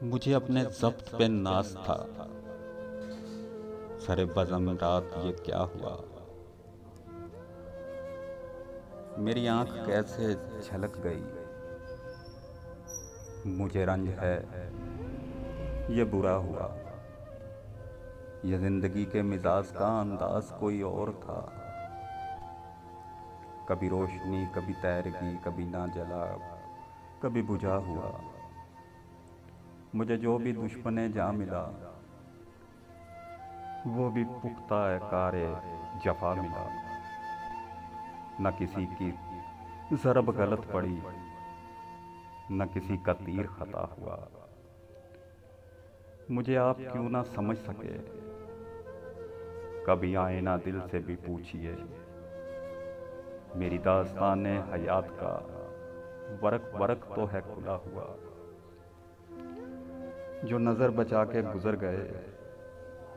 मुझे अपने ज़ब्त पे नाज़ था, सरे बज़म रात ये क्या हुआ। मेरी आँख कैसे झलक गई, मुझे रंज है ये बुरा हुआ। ये ज़िंदगी के मिजाज का अंदाज़ कोई और था। कभी रोशनी, कभी तैरगी, कभी ना जला, कभी बुझा हुआ। मुझे जो भी दुश्मने जा मिला, वो भी पुख्ता कारे जफा मिला। न किसी की ज़रब गलत पड़ी, न किसी का तीर खता हुआ। मुझे आप क्यों ना समझ सके, कभी आए ना दिल से भी पूछिए। मेरी दास्ताने हयात का वरक वरक तो है खुला हुआ। जो नज़र बचा के गुजर गए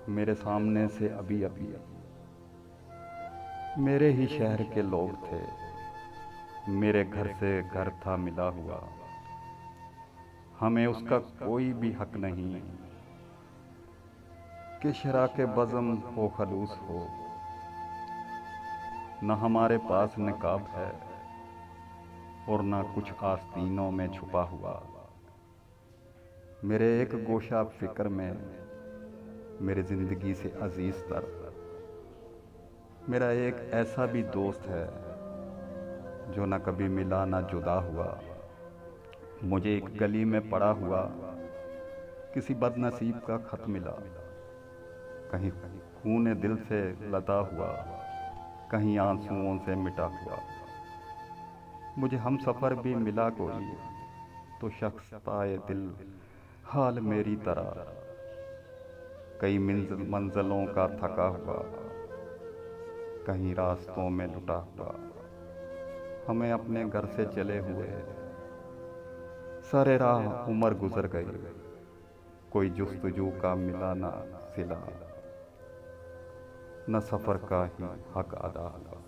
मेरे सामने से अभी अभी, मेरे ही शहर के लोग थे, मेरे घर से घर था मिला हुआ। हमें उसका कोई भी हक नहीं कि शरा के बज़म हो खलूस हो। न हमारे पास निकाब है और न कुछ आस्तीनों में छुपा हुआ। मेरे एक गोशा फिक्र में मेरी ज़िंदगी से अजीज़ तर मेरा एक ऐसा भी दोस्त है जो न कभी मिला न जुदा हुआ। मुझे एक गली में पड़ा हुआ किसी बदनसीब का खत मिला, कहीं खून दिल से लदा हुआ, कहीं आंसुओं से मिटा हुआ। मुझे हम सफ़र भी मिला कोई तो शख्स पाए दिल हाल मेरी तरह, कई मंजिलों का थका हुआ, कहीं रास्तों में लुटा हुआ। हमें अपने घर से चले हुए सारे राह उम्र गुजर गई, कोई जुस्तजू का मिला ना सिला, न सफ़र का ही हक अदा हुआ।